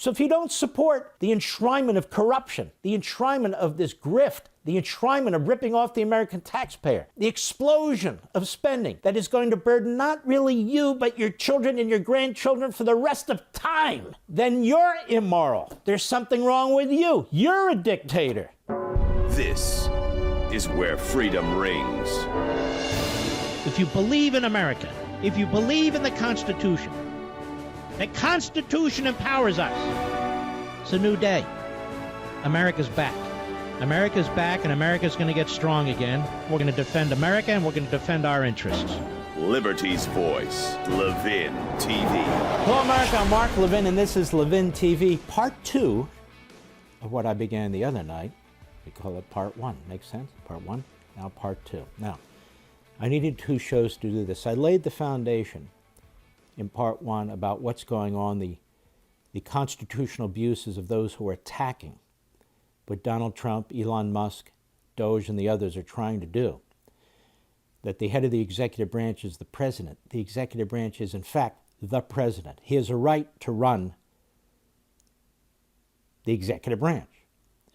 So if you don't support the enshrinement of corruption, the enshrinement of this grift, the enshrinement of ripping off the American taxpayer, the explosion of spending that is going to burden not really you, but your children and your grandchildren for the rest of time, then you're immoral. There's something wrong with you. You're a dictator. This is where freedom rings. If you believe in America, if you believe in the Constitution empowers us. It's a new day. America's back. America's back, and America's going to get strong again. We're going to defend America, and we're going to defend our interests. Liberty's voice, Levin TV. Hello, America. I'm Mark Levin, and this is Levin TV, part 2 of what I began the other night. We call it part 1. Makes sense? Part 1, now part 2. Now, I needed 2 shows to do this. I laid the foundation in part 1 about what's going on, the constitutional abuses of those who are attacking what Donald Trump, Elon Musk, Doge, and the others are trying to do. That the head of the executive branch is the president. The executive branch is, in fact, the president. He has a right to run the executive branch.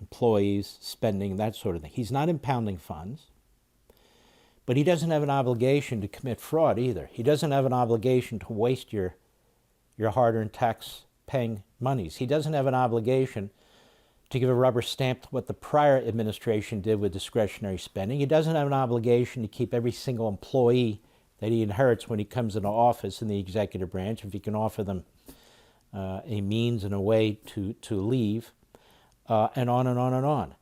Employees, spending, that sort of thing. He's not impounding funds. But he doesn't have an obligation to commit fraud either. He doesn't have an obligation to waste your hard-earned tax-paying monies. He doesn't have an obligation to give a rubber stamp to what the prior administration did with discretionary spending. He doesn't have an obligation to keep every single employee that he inherits when he comes into office in the executive branch, if he can offer them a means and a way to leave, and on and on and on.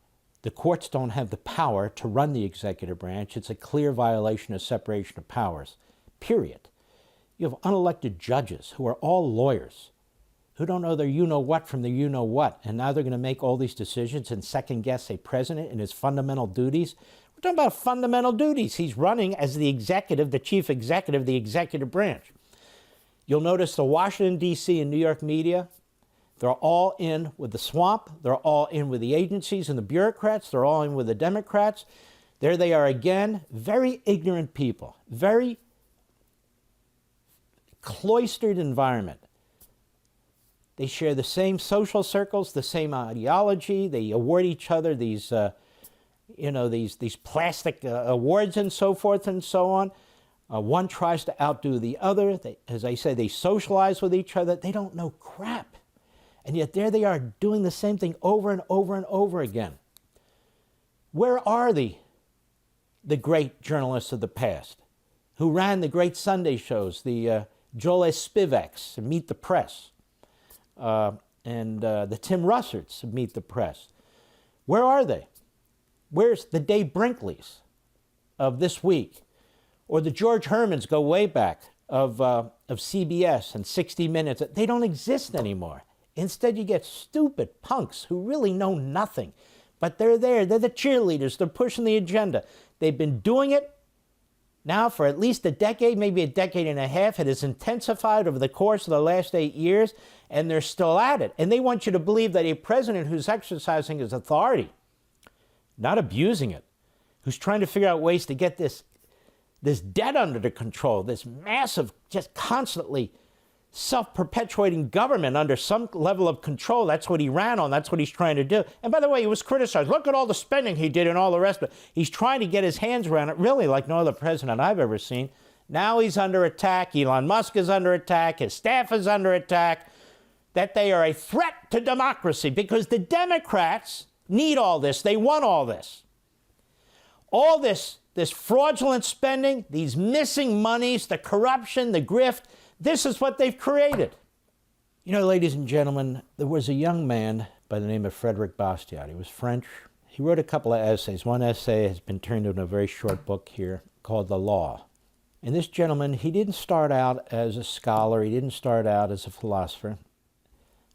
The courts don't have the power to run the executive branch. It's a clear violation of separation of powers, period. You have unelected judges who are all lawyers, who don't know their you-know-what from their you-know-what, and now they're going to make all these decisions and second-guess a president in his fundamental duties. We're talking about fundamental duties. He's running as the executive, the chief executive, the executive branch. You'll notice the Washington, D.C. and New York media, they're all in with the swamp. They're all in with the agencies and the bureaucrats. They're all in with the Democrats. There they are again, very ignorant people, very cloistered environment. They share the same social circles, the same ideology. They award each other these, these plastic awards and so forth and so on. One tries to outdo the other. As I say, they socialize with each other. They don't know crap. And yet there they are doing the same thing over and over and over again. Where are the great journalists of the past who ran the great Sunday shows, the Joel Spivaks, Meet the Press, and the Tim Russerts of Meet the Press? Where are they? Where's the Dave Brinkleys of This Week? Or the George Hermans, go way back, of CBS and 60 Minutes? They don't exist anymore. Instead, you get stupid punks who really know nothing. But they're there. They're the cheerleaders. They're pushing the agenda. They've been doing it now for at least a decade, maybe a decade and a half. It has intensified over the course of the last 8 years, and they're still at it. And they want you to believe that a president who's exercising his authority, not abusing it, who's trying to figure out ways to get this debt under the control, this massive, just constantly self-perpetuating government under some level of control. That's what he ran on. That's what he's trying to do. And by the way, he was criticized. Look at all the spending he did and all the rest of it. He's trying to get his hands around it, really like no other president I've ever seen. Now he's under attack. Elon Musk is under attack. His staff is under attack. That they are a threat to democracy because the Democrats need all this. They want all this. All this fraudulent spending, these missing monies, the corruption, the grift, this is what they've created. You know, ladies and gentlemen, there was a young man by the name of Frederick Bastiat. He was French. He wrote a couple of essays. One essay has been turned into a very short book here called The Law. And this gentleman, he didn't start out as a scholar. He didn't start out as a philosopher.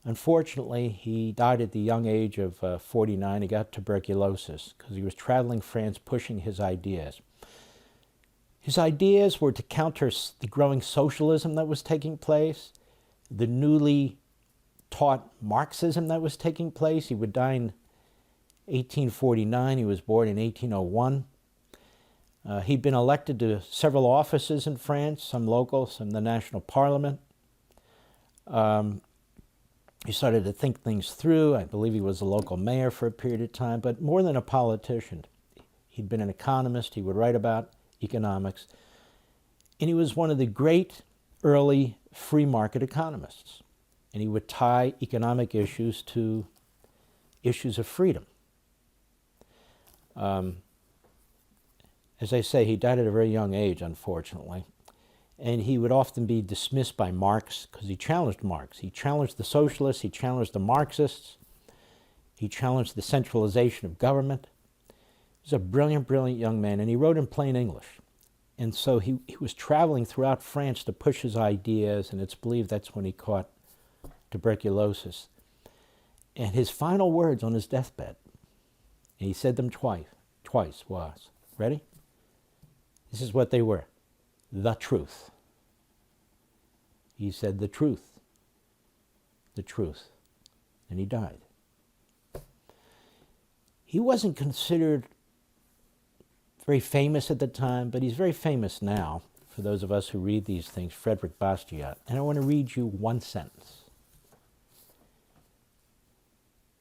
Unfortunately, he died at the young age of 49. He got tuberculosis because he was traveling France pushing his ideas. His ideas were to counter the growing socialism that was taking place, the newly taught Marxism that was taking place. He would die in 1849. He was born in 1801. He'd been elected to several offices in France, some local, some in the national parliament. He started to think things through. I believe he was a local mayor for a period of time, but more than a politician. He'd been an economist. He would write about economics. And he was one of the great early free market economists. And he would tie economic issues to issues of freedom. As I say, he died at a very young age, unfortunately. And he would often be dismissed by Marx because he challenged Marx. He challenged the socialists, he challenged the Marxists, he challenged the centralization of government. He was a brilliant, brilliant young man, and he wrote in plain English. And so he was traveling throughout France to push his ideas, and it's believed that's when he caught tuberculosis. And his final words on his deathbed, and he said them twice, was, ready? This is what they were. The truth. He said the truth. The truth. And he died. He wasn't considered very famous at the time, but he's very famous now, for those of us who read these things, Frederick Bastiat. And I want to read you one sentence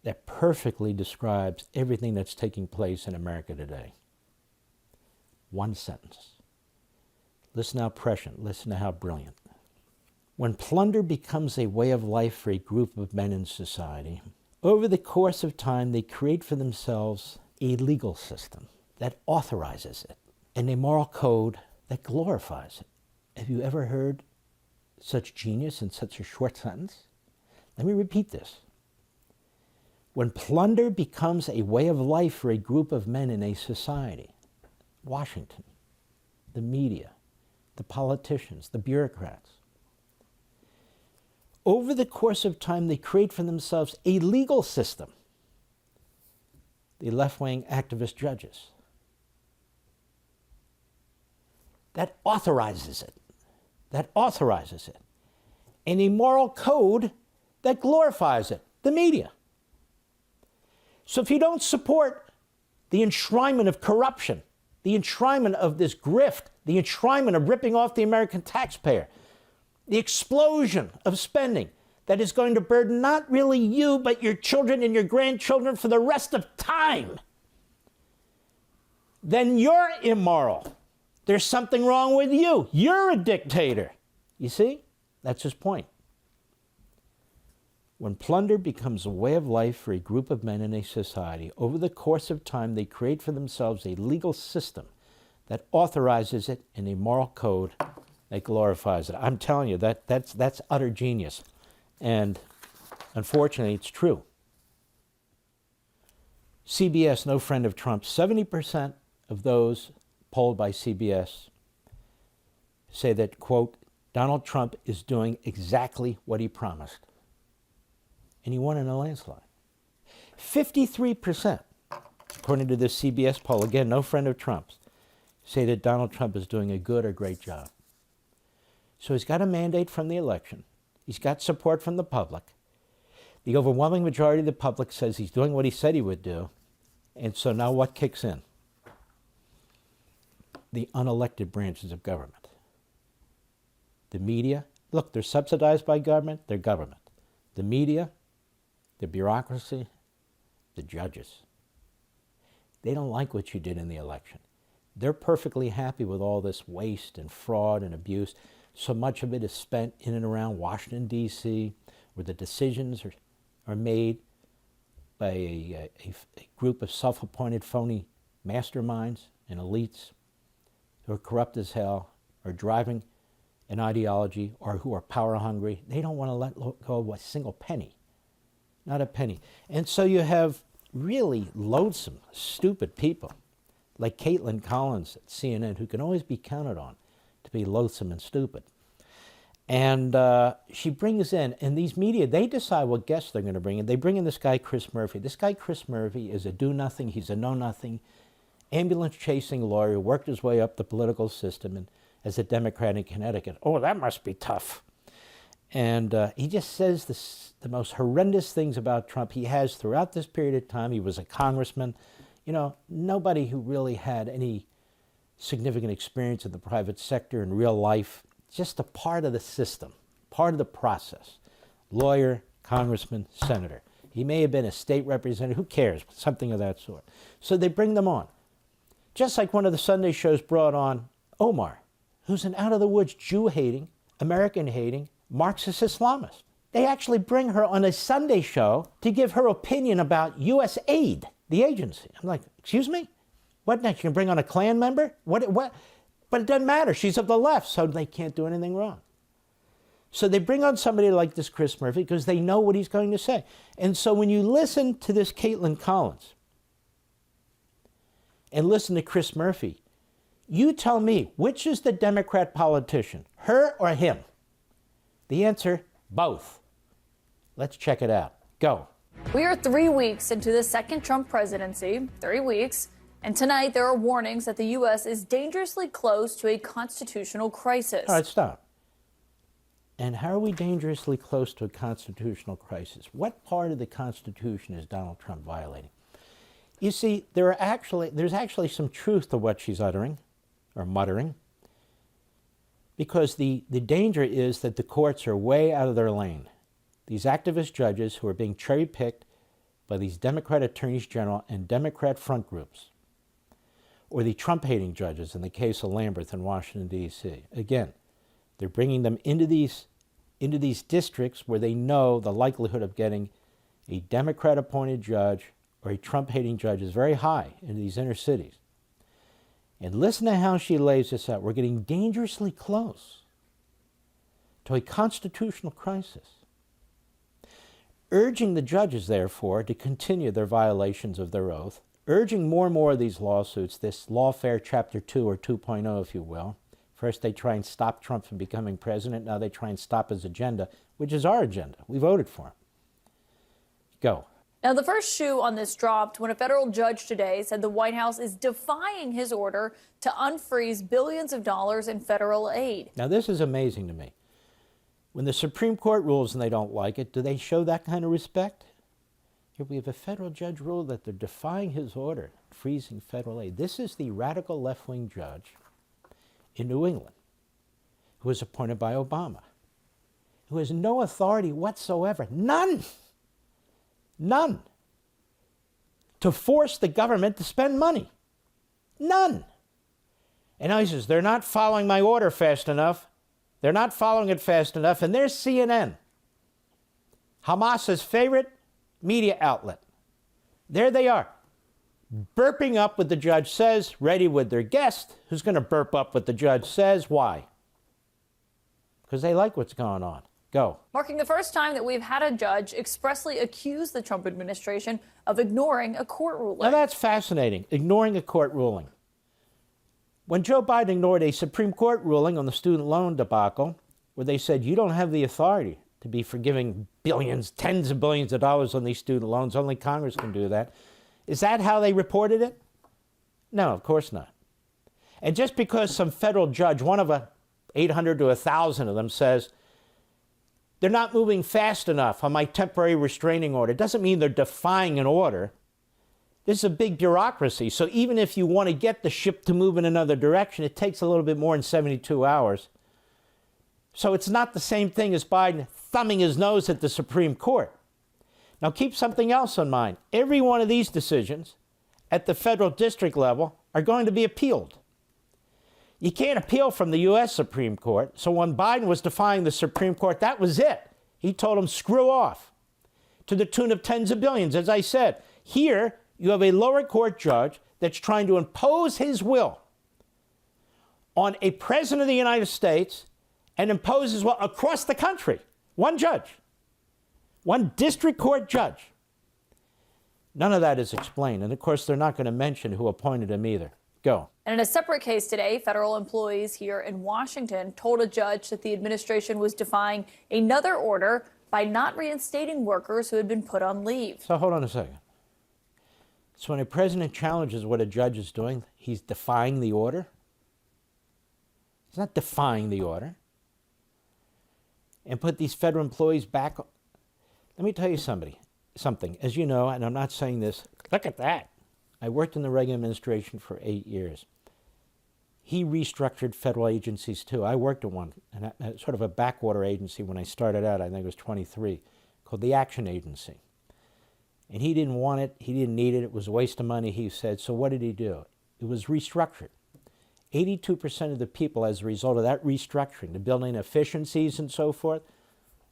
that perfectly describes everything that's taking place in America today. One sentence. Listen how prescient, listen to how brilliant. When plunder becomes a way of life for a group of men in society, over the course of time they create for themselves a legal system that authorizes it and a moral code that glorifies it. Have you ever heard such genius in such a short sentence? Let me repeat this. When plunder becomes a way of life for a group of men in a society, Washington, the media, the politicians, the bureaucrats, over the course of time they create for themselves a legal system, the left-wing activist judges, that authorizes it, and a moral code that glorifies it, the media. So if you don't support the enshrinement of corruption, the enshrinement of this grift, the enshrinement of ripping off the American taxpayer, the explosion of spending that is going to burden not really you, but your children and your grandchildren for the rest of time, then you're immoral. There's something wrong with you. You're a dictator. You see? That's his point. When plunder becomes a way of life for a group of men in a society, over the course of time they create for themselves a legal system that authorizes it and a moral code that glorifies it. I'm telling you, that's utter genius. And unfortunately, it's true. CBS, no friend of Trump, 70% of those polled by CBS say that, quote, Donald Trump is doing exactly what he promised. And he won in a landslide. 53%, according to this CBS poll, again, no friend of Trump's, say that Donald Trump is doing a good or great job. So he's got a mandate from the election. He's got support from the public. The overwhelming majority of the public says he's doing what he said he would do. And so now what kicks in? The unelected branches of government. The media, look, they're subsidized by government, they're government. The media, the bureaucracy, the judges. They don't like what you did in the election. They're perfectly happy with all this waste and fraud and abuse. So much of it is spent in and around Washington, D.C., where the decisions are made by a group of self-appointed phony masterminds and elites who are corrupt as hell, are driving an ideology, or who are power hungry. They don't want to let go of a single penny. Not a penny. And so you have really loathsome, stupid people like Kaitlan Collins at CNN, who can always be counted on to be loathsome and stupid. And she brings in, and these media, they decide what guests they're going to bring in. They bring in this guy, Chris Murphy. This guy, Chris Murphy, is a do-nothing, he's a know-nothing, ambulance-chasing lawyer who worked his way up the political system and as a Democrat in Connecticut. Oh, that must be tough. And he just says the most horrendous things about Trump he has throughout this period of time. He was a congressman. You know, nobody who really had any significant experience in the private sector in real life, just a part of the system, part of the process. Lawyer, congressman, senator. He may have been a state representative. Who cares? Something of that sort. So they bring them on. Just like one of the Sunday shows brought on Omar, who's an out-of-the-woods Jew-hating, American-hating, Marxist Islamist. They actually bring her on a Sunday show to give her opinion about U.S. aid, the agency. I'm like, excuse me? What next? You can bring on a Klan member? What? But it doesn't matter. She's of the left, so they can't do anything wrong. So they bring on somebody like this Chris Murphy because they know what he's going to say. And so when you listen to this Kaitlan Collins and listen to Chris Murphy, you tell me, which is the Democrat politician, her or him? The answer, both. Let's check it out. Go. We are 3 weeks into the second Trump presidency, 3 weeks, and tonight there are warnings that the U.S. is dangerously close to a constitutional crisis. All right, stop. And how are we dangerously close to a constitutional crisis? What part of the Constitution is Donald Trump violating? You see, there's actually some truth to what she's uttering or muttering, because the danger is that the courts are way out of their lane. These activist judges who are being cherry-picked by these Democrat attorneys general and Democrat front groups, or the Trump-hating judges in the case of Lamberth in Washington, D.C. Again, they're bringing them into these districts where they know the likelihood of getting a Democrat-appointed judge or a Trump-hating judge is very high in these inner cities. And listen to how she lays this out. We're getting dangerously close to a constitutional crisis, urging the judges, therefore, to continue their violations of their oath, urging more and more of these lawsuits, this lawfare Chapter 2 or 2.0, if you will. First, they try and stop Trump from becoming president. Now they try and stop his agenda, which is our agenda. We voted for him. Go. Now, the first shoe on this dropped when a federal judge today said the White House is defying his order to unfreeze billions of dollars in federal aid. Now, this is amazing to me. When the Supreme Court rules and they don't like it, do they show that kind of respect? Here we have a federal judge rule that they're defying his order, freezing federal aid. This is the radical left-wing judge in New England who was appointed by Obama, who has no authority whatsoever, none, to force the government to spend money. None. And now he says, they're not following my order fast enough. They're not following it fast enough. And there's CNN, Hamas's favorite media outlet. There they are, burping up what the judge says, ready with their guest, who's going to burp up what the judge says. Why? Because they like what's going on. Go. Marking the first time that we've had a judge expressly accuse the Trump administration of ignoring a court ruling. Now that's fascinating, ignoring a court ruling. When Joe Biden ignored a Supreme Court ruling on the student loan debacle, where they said you don't have the authority to be forgiving billions, tens of billions of dollars on these student loans, only Congress can do that. Is that how they reported it? No, of course not. And just because some federal judge, one of 800 to 1,000 of them, says they're not moving fast enough on my temporary restraining order, doesn't mean they're defying an order. This is a big bureaucracy. So even if you want to get the ship to move in another direction, it takes a little bit more than 72 hours. So it's not the same thing as Biden thumbing his nose at the Supreme Court. Now keep something else in mind. Every one of these decisions at the federal district level are going to be appealed. You can't appeal from the U.S. Supreme Court. So when Biden was defying the Supreme Court, that was it. He told them, screw off, to the tune of tens of billions. As I said, here you have a lower court judge that's trying to impose his will on a president of the United States and impose his will across the country. One judge, one district court judge. None of that is explained. And of course, they're not going to mention who appointed him either. Go. And in a separate case today, federal employees here in Washington told a judge that the administration was defying another order by not reinstating workers who had been put on leave. So hold on a second. So when a president challenges what a judge is doing, he's defying the order? He's not defying the order. And put these federal employees back. Let me tell you something. As you know, and I'm not saying this, look at that. I worked in the Reagan administration for 8 years. He restructured federal agencies too. I worked at one, sort of a backwater agency when I started out. I think it was 23, called the Action Agency. And he didn't want it, he didn't need it, it was a waste of money, he said. So what did he do? It was restructured. 82% of the people, as a result of that restructuring, the building efficiencies and so forth,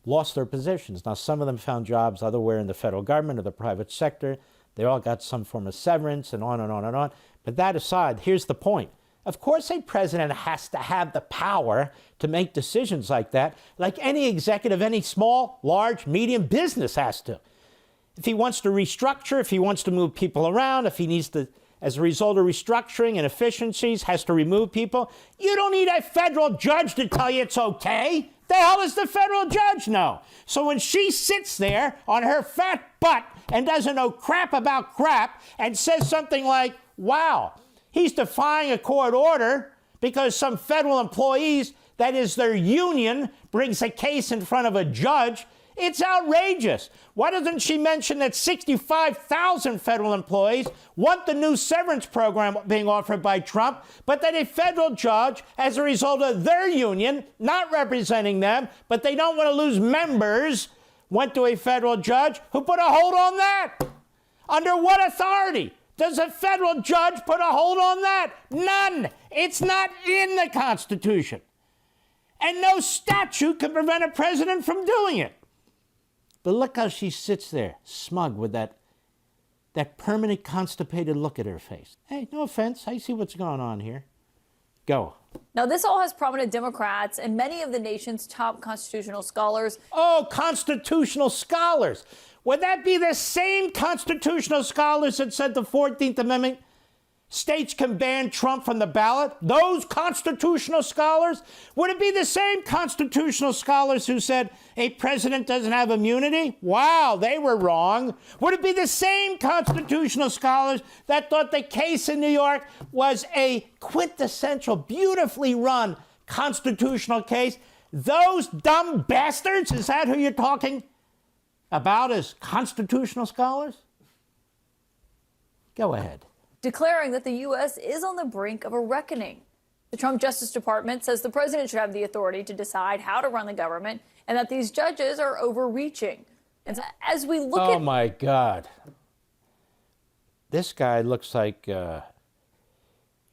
lost their positions. Now, some of them found jobs otherwhere in the federal government or the private sector. They all got some form of severance and on and on and on. But that aside, here's the point. Of course, a president has to have the power to make decisions like that, like any executive, any small, large, medium business has to. If he wants to restructure, if he wants to move people around, if he needs to, as a result of restructuring and efficiencies, has to remove people, you don't need a federal judge to tell you it's okay. The hell does the federal judge know? So when she sits there on her fat butt and doesn't know crap about crap and says something like, wow, he's defying a court order because some federal employees, that is their union, brings a case in front of a judge, it's outrageous. Why doesn't she mention that 65,000 federal employees want the new severance program being offered by Trump, but that a federal judge, as a result of their union, not representing them, but they don't want to lose members, went to a federal judge who put a hold on that? Under what authority does a federal judge put a hold on that? None. It's not in the Constitution. And no statute can prevent a president from doing it. But look how she sits there, smug, with that permanent constipated look at her face. Hey, no offense, I see what's going on here. Go. Now, this all has prominent Democrats and many of the nation's top constitutional scholars. Oh, constitutional scholars. Would that be the same constitutional scholars that said the 14th Amendment states can ban Trump from the ballot? Those constitutional scholars? Would it be the same constitutional scholars who said a president doesn't have immunity? Wow, they were wrong. Would it be the same constitutional scholars that thought the case in New York was a quintessential, beautifully run constitutional case? Those dumb bastards? Is that who you're talking about as constitutional scholars? Go ahead. Declaring that the U.S. is on the brink of a reckoning. The Trump Justice Department says the president should have the authority to decide how to run the government and that these judges are overreaching. And so as we look Oh, my God. This guy looks like,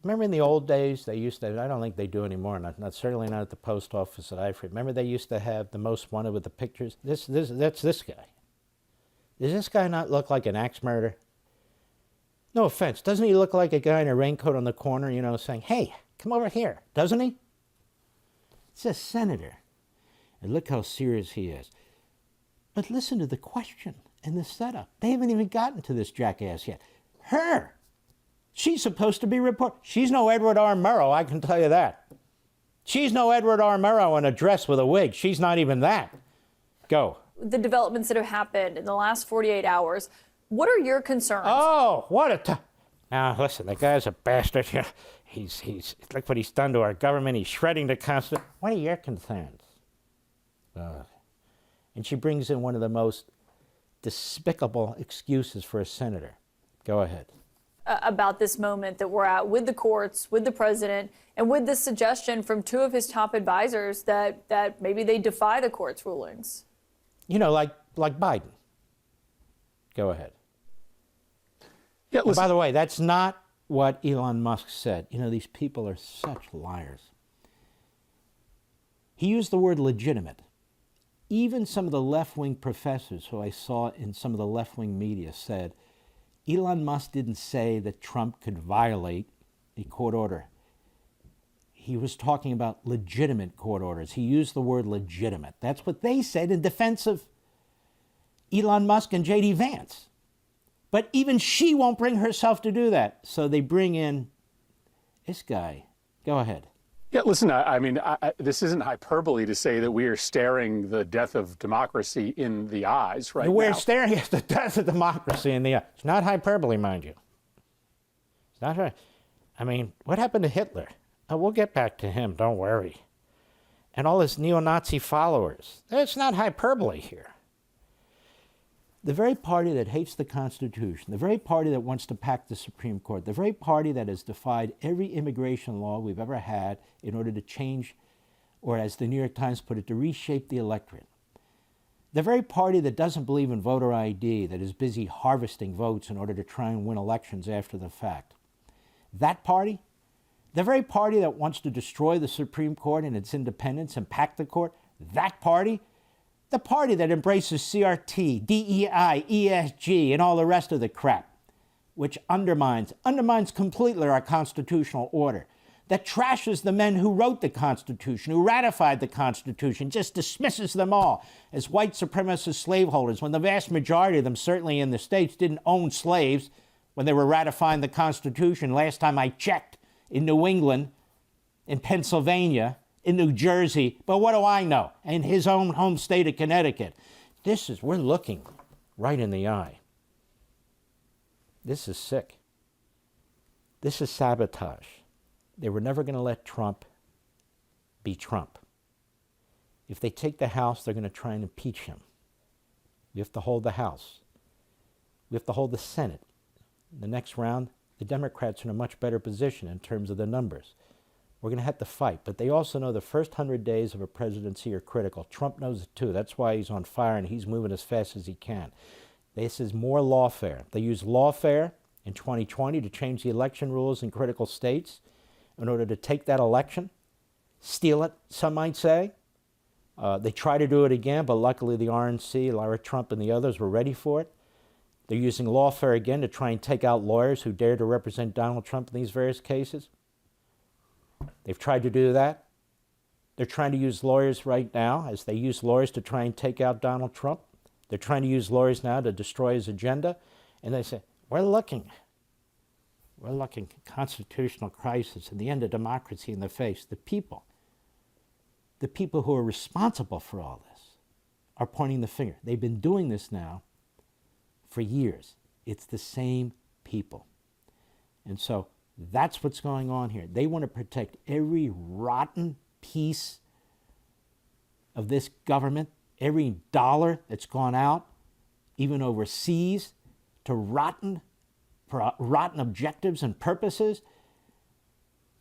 remember in the old days, they used to, I don't think they do anymore, certainly not at the post office that I've remember they used to have the most wanted with the pictures? That's this guy. Does this guy not look like an axe murderer? No offense. Doesn't he look like a guy in a raincoat on the corner, you know, saying, hey, come over here, doesn't he? It's a senator. And look how serious he is. But listen to the question and the setup. They haven't even gotten to this jackass yet. Her. She's supposed to be reported. She's no Edward R. Murrow, I can tell you that. She's no Edward R. Murrow in a dress with a wig. She's not even that. Go. The developments that have happened in the last 48 hours, what are your concerns? Oh, what a now, listen, the guy's a bastard. He's look what he's done to our government. He's shredding the Constitution. What are your concerns? And she brings in one of the most despicable excuses for a senator. Go ahead. About this moment that we're at with the courts, with the president, and with this suggestion from two of his top advisors that maybe they defy the court's rulings. You know, like Biden. Go ahead. Yeah, by the way, that's not what Elon Musk said. You know, these people are such liars. He used the word legitimate. Even some of the left-wing professors who I saw in some of the left-wing media said Elon Musk didn't say that Trump could violate a court order. He was talking about legitimate court orders. He used the word legitimate. That's what they said in defense of Elon Musk and J.D. Vance. But even she won't bring herself to do that. So they bring in this guy. Go ahead. Yeah, listen, I mean, this isn't hyperbole to say that we are staring the death of democracy in the eyes right now. We're staring at the death of democracy in the eyes. It's not hyperbole, mind you. It's not right. I mean, what happened to Hitler? Oh, we'll get back to him, don't worry. And all his neo-Nazi followers. It's not hyperbole here. The very party that hates the Constitution, the very party that wants to pack the Supreme Court, the very party that has defied every immigration law we've ever had in order to change, or as the New York Times put it, to reshape the electorate. The very party that doesn't believe in voter ID, that is busy harvesting votes in order to try and win elections after the fact. That party, the very party that wants to destroy the Supreme Court and its independence and pack the court, that party, the party that embraces CRT, DEI, ESG, and all the rest of the crap, which undermines completely our constitutional order, that trashes the men who wrote the Constitution, who ratified the Constitution, just dismisses them all as white supremacist slaveholders, when the vast majority of them, certainly in the States, didn't own slaves when they were ratifying the Constitution. Last time I checked, in New England, in Pennsylvania, in New Jersey, but what do I know? In his own home state of Connecticut. We're looking right in the eye. This is sick. This is sabotage. They were never going to let Trump be Trump. If they take the House, they're going to try and impeach him. We have to hold the House. We have to hold the Senate. In the next round, the Democrats are in a much better position in terms of the numbers. We're going to have to fight. But they also know the first 100 days of a presidency are critical. Trump knows it too. That's why he's on fire and he's moving as fast as he can. This is more lawfare. They used lawfare in 2020 to change the election rules in critical states in order to take that election, steal it, some might say. They try to do it again, but luckily the RNC, Lara Trump and the others were ready for it. They're using lawfare again to try and take out lawyers who dare to represent Donald Trump in these various cases. They've tried to do that. They're trying to use lawyers right now, as they use lawyers to try and take out Donald Trump. They're trying to use lawyers now to destroy his agenda. And they say, we're looking constitutional crisis and the end of democracy in the face. The people who are responsible for all this are pointing the finger. They've been doing this now for years. It's the same people. And so that's what's going on here. They want to protect every rotten piece of this government, every dollar that's gone out, even overseas, to rotten objectives and purposes.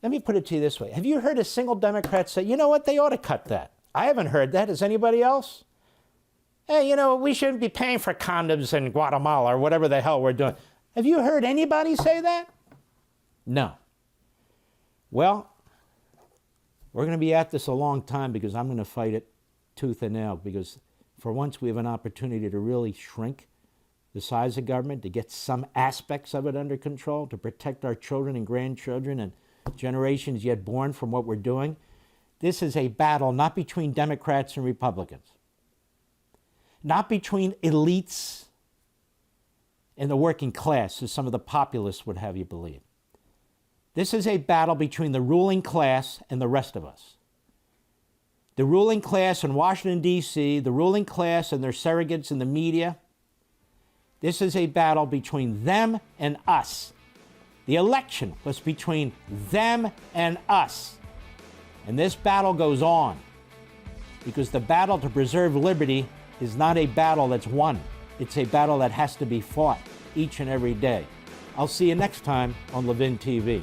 Let me put it to you this way. Have you heard a single Democrat say, you know what, they ought to cut that? I haven't heard that. Has anybody else? Hey, you know, we shouldn't be paying for condoms in Guatemala or whatever the hell we're doing. Have you heard anybody say that? No. Well, we're going to be at this a long time because I'm going to fight it tooth and nail, because for once we have an opportunity to really shrink the size of government, to get some aspects of it under control, to protect our children and grandchildren and generations yet born from what we're doing. This is a battle not between Democrats and Republicans, not between elites and the working class, as some of the populists would have you believe. This is a battle between the ruling class and the rest of us. The ruling class in Washington, D.C., the ruling class and their surrogates in the media. This is a battle between them and us. The election was between them and us. And this battle goes on because the battle to preserve liberty is not a battle that's won. It's a battle that has to be fought each and every day. I'll see you next time on Levin TV.